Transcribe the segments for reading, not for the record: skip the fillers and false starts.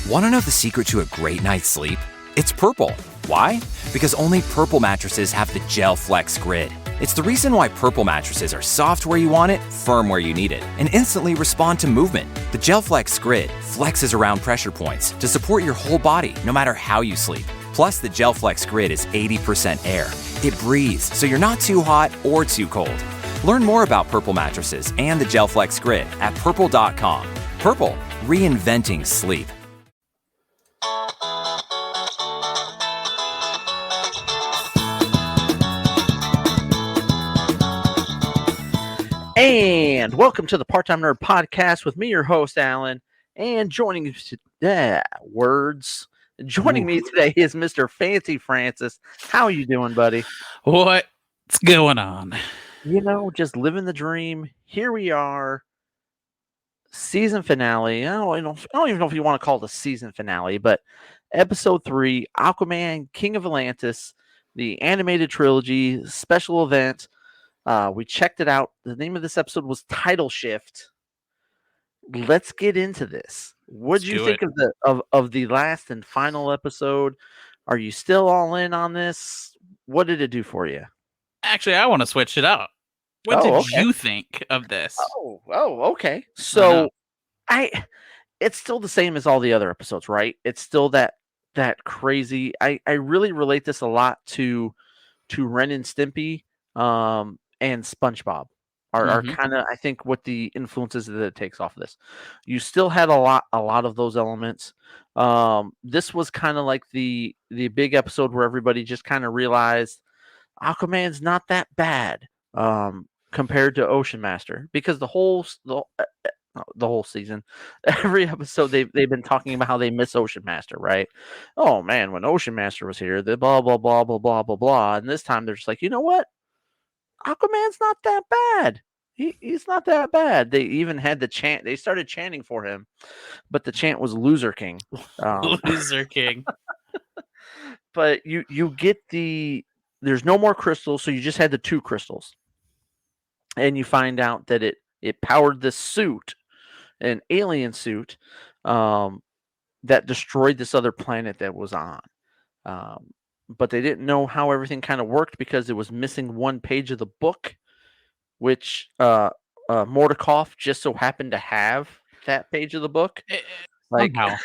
Want to know the secret to a great night's sleep? It's purple. Why? Because only Purple mattresses have the Gel Flex Grid. It's the reason why Purple mattresses are soft where you want it, firm where you need it, and instantly respond to movement. The Gel Flex Grid flexes around pressure points to support your whole body, no matter how you sleep. Plus, the Gel Flex Grid is 80% air. It breathes, so you're not too hot or too cold. Learn more about Purple mattresses and the Gel Flex Grid at purple.com. Purple, reinventing sleep. And welcome to the Part-Time Nerd Podcast with me, your host, Alan. And joining me today, Joining me today is Mr. Fancy Francis. How are you doing, buddy? What's going on? You know, just living the dream. Here we are. Season finale. I don't even know if you want to call it a season finale, but episode 3, Aquaman, King of Atlantis, the animated trilogy, special event. We checked it out. The name of this episode was Title Shift. Let's get into this. What did you think of the last and final episode? Are you still all in on this? What did it do for you? Actually, I want to switch it up. What did you think of this? Okay. So it's still the same as all the other episodes, right? It's still that crazy. I really relate this a lot to Ren and Stimpy and SpongeBob are kind of, I think, what the influences that it takes off of this. You still had a lot of those elements. This was kind of like the big episode where everybody just kind of realized Aquaman's not that bad compared to Ocean Master, because the whole season, every episode they've been talking about how they miss Ocean Master, right? Oh man, when Ocean Master was here, the blah blah blah blah blah blah blah, and this time they're just like, you know what? Aquaman's not that bad. He's not that bad. They even had the chant. They started chanting for him, but the chant was Loser King. Loser King. But you get there's no more crystals, so you just had the 2 crystals. And you find out that it powered this suit, an alien suit, that destroyed this other planet that was on. But they didn't know how everything kind of worked because it was missing one page of the book, which Mordekov just so happened to have that page of the book. Somehow.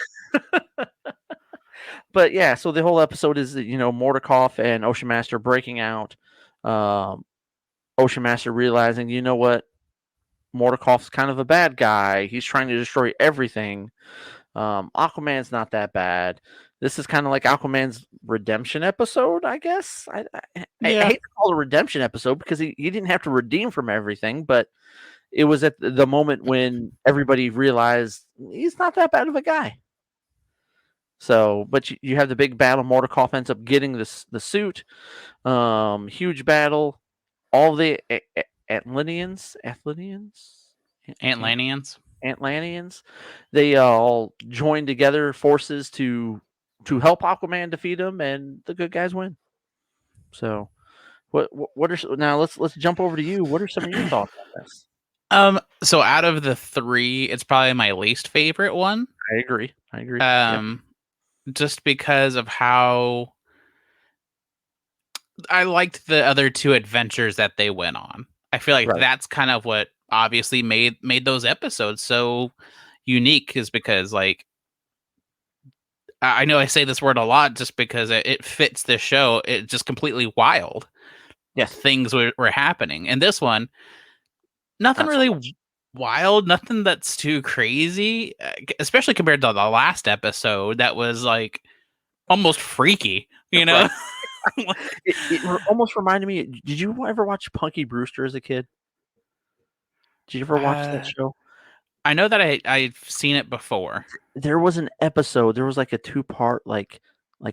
But yeah, so the whole episode is, Mordekov and Ocean Master breaking out. Ocean Master realizing, you know what, Mordekov's kind of a bad guy. He's trying to destroy everything. Aquaman's not that bad. This is kind of like Aquaman's redemption episode, I guess. I hate to call it a redemption episode because he didn't have to redeem from everything, but it was at the moment when everybody realized he's not that bad of a guy. So, but you have the big battle. Mordekov ends up getting the suit. Huge battle. All the Atlanteans, they all join together forces to help Aquaman defeat him, and the good guys win. So, now let's jump over to you. What are some of your thoughts on this? So out of the 3, it's probably my least favorite one. I agree. Just because of how I liked the other 2 adventures that they went on. I feel like that's kind of what obviously made those episodes so unique, is because, like, I know I say this word a lot just because it fits the show. It's just completely wild. Yeah, things were happening. And this one, nothing really wild, nothing that's too crazy, especially compared to the last episode that was like almost freaky, you know? It almost reminded me. Did you ever watch Punky Brewster as a kid? Did you ever watch that show? I know that I've seen it before. There was an episode. There was like a 2-part like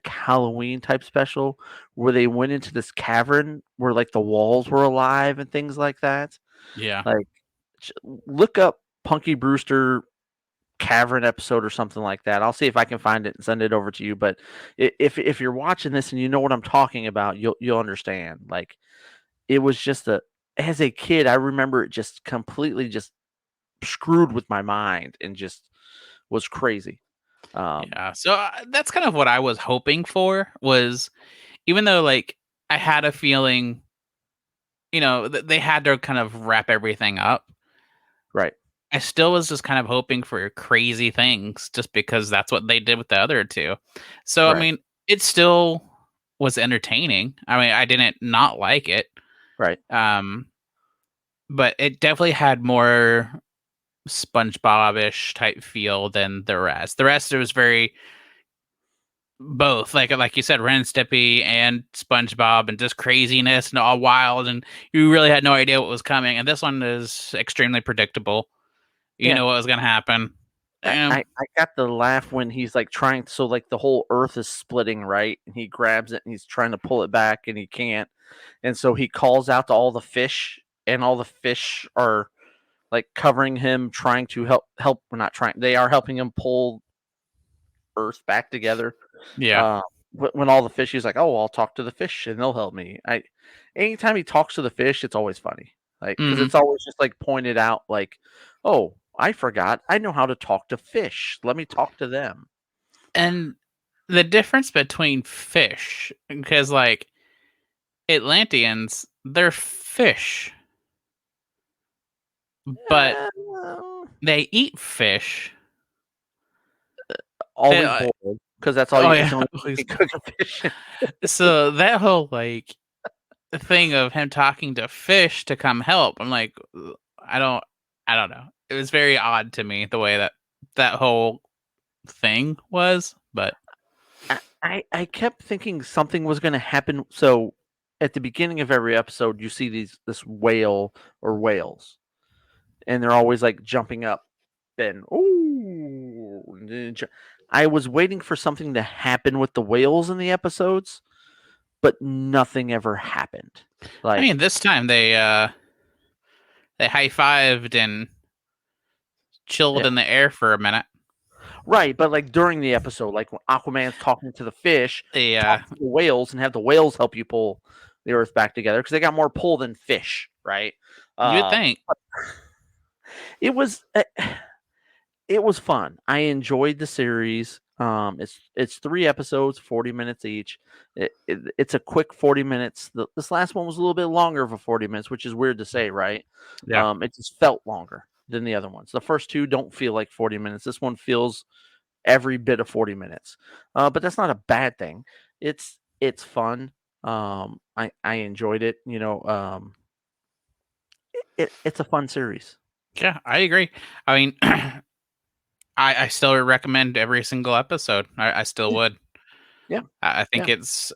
Halloween type special where they went into this cavern where like the walls were alive and things like that. Yeah. Like, look up Punky Brewster cavern episode or something like that. I'll see if I can find it and send it over to you. But if you're watching this and you know what I'm talking about, you'll understand. Like, it was just as a kid, I remember it just completely just screwed with my mind and just was crazy. Yeah, so that's kind of what I was hoping for, was even though like I had a feeling, they had to kind of wrap everything up. Right. I still was just kind of hoping for crazy things just because that's what they did with the other two. So, Right. I mean, it still was entertaining. I mean, I didn't not like it. Right. But it definitely had more SpongeBob-ish type feel than the rest. The rest, it was very both, like you said, Ren and Stimpy and SpongeBob, and just craziness and all wild, and you really had no idea what was coming. And this one is extremely predictable. You know what was going to happen. I got the laugh when he's like trying, so like the whole earth is splitting, right? And he grabs it and he's trying to pull it back and he can't. And so he calls out to all the fish, and all the fish are like covering him, trying to help. We're not trying. They are helping him pull earth back together. Yeah. When all the fish, he's like, "Oh, I'll talk to the fish and they'll help me." Anytime he talks to the fish, it's always funny. Like, because it's always just like pointed out, like, "Oh, I forgot. I know how to talk to fish. Let me talk to them." And the difference between fish, because like Atlanteans, they're fish, but they eat fish. Always boiled, because that's all you can cook a fish. So that whole like thing of him talking to fish to come help, I'm like, I don't know. It was very odd to me the way that whole thing was, but I kept thinking something was going to happen. So at the beginning of every episode, you see this whale or whales, and they're always like jumping up. And I was waiting for something to happen with the whales in the episodes, but nothing ever happened. Like, I mean, this time they high-fived and chilled in the air for a minute. Right, but like during the episode, like when Aquaman's talking to the fish, talk to the whales, and have the whales help you pull the earth back together, because they got more pull than fish, right? You'd think. It was fun. I enjoyed the series. It's 3 episodes, 40 minutes each. It's a quick 40 minutes. This last one was a little bit longer of a 40 minutes, which is weird to say, right? Yeah. It just felt longer than the other ones. The first 2 don't feel like 40 minutes. This one feels every bit of 40 minutes. But that's not a bad thing. It's fun. I enjoyed it. It's a fun series. Yeah, I agree. I mean, I still recommend every single episode. I still would. Yeah. I think it's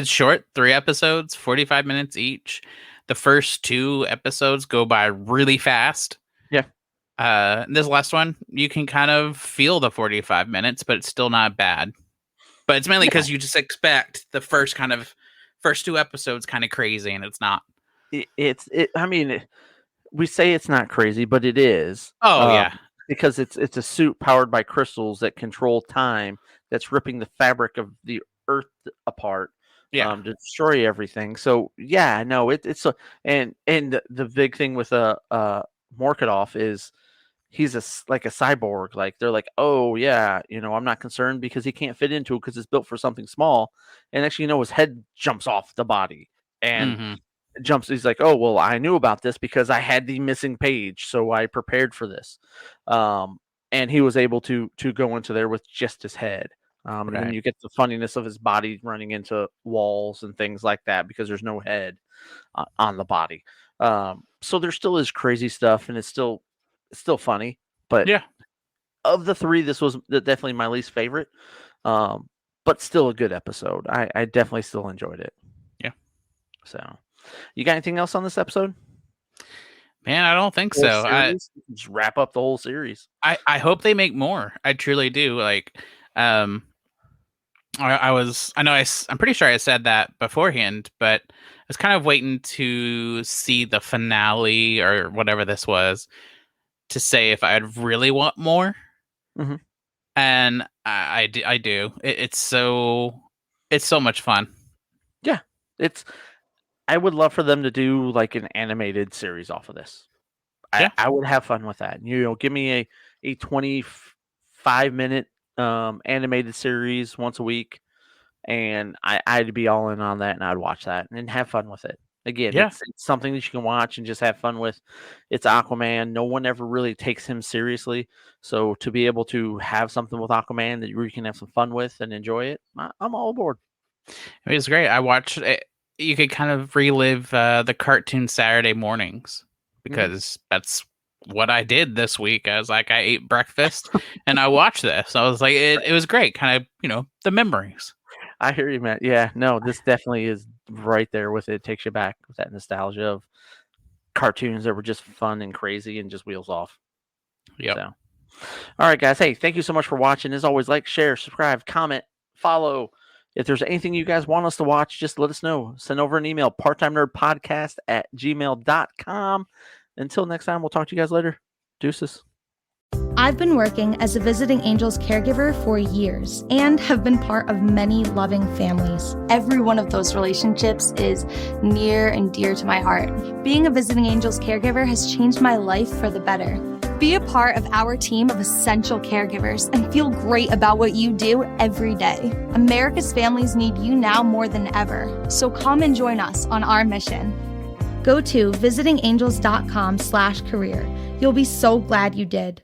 short, 3 episodes, 45 minutes each. The first 2 episodes go by really fast. Yeah. This last one, you can kind of feel the 45 minutes, but it's still not bad. But it's mainly because you just expect the first 2 episodes kind of crazy, and it's not. I mean, we say it's not crazy, but it is. Oh, yeah. Because it's a suit powered by crystals that control time, that's ripping the fabric of the earth apart, to destroy everything. So yeah, no, it's and the big thing with Morkadoff is he's like a cyborg. Like, they're like, oh yeah, I'm not concerned because he can't fit into it because it's built for something small. And actually, his head jumps off the body and jumps. He's like, oh well, I knew about this because I had the missing page, so I prepared for this. And he was able to go into there with just his head. And then you get the funniness of his body running into walls and things like that because there's no head on the body. So there still is crazy stuff, and it's still funny. But of the 3, this was definitely my least favorite. But still a good episode. I definitely still enjoyed it. Yeah. So, you got anything else on this episode? Man, I don't think so. Just wrap up the whole series. I hope they make more. I truly do. Like, I'm pretty sure I said that beforehand, but I was kind of waiting to see the finale or whatever this was to say if I'd really want more. Mm-hmm. And I do. It's so much fun. Yeah, I would love for them to do like an animated series off of this. I would have fun with that. Give me a 25-minute animated series once a week, and I'd be all in on that, and I'd watch that and have fun with it. Again, it's something that you can watch and just have fun with. It's Aquaman. No one ever really takes him seriously. So to be able to have something with Aquaman that you can have some fun with and enjoy it, I'm all aboard. It was great. I watched it. You could kind of relive the cartoon Saturday mornings, because that's what I did this week. I was like, I ate breakfast and I watched this. I was like, it was great. Kind of, the memories. I hear you, man. Yeah, no, this definitely is right there with it. It takes you back with that nostalgia of cartoons that were just fun and crazy and just wheels off. Yeah. So, all right, guys. Hey, thank you so much for watching. As always, like, share, subscribe, comment, follow. If there's anything you guys want us to watch, just let us know. Send over an email, parttimenerdpodcast@gmail.com. Until next time, we'll talk to you guys later. Deuces. I've been working as a Visiting Angels caregiver for years and have been part of many loving families. Every one of those relationships is near and dear to my heart. Being a Visiting Angels caregiver has changed my life for the better. Be a part of our team of essential caregivers and feel great about what you do every day. America's families need you now more than ever, so come and join us on our mission. Go to visitingangels.com/career. You'll be so glad you did.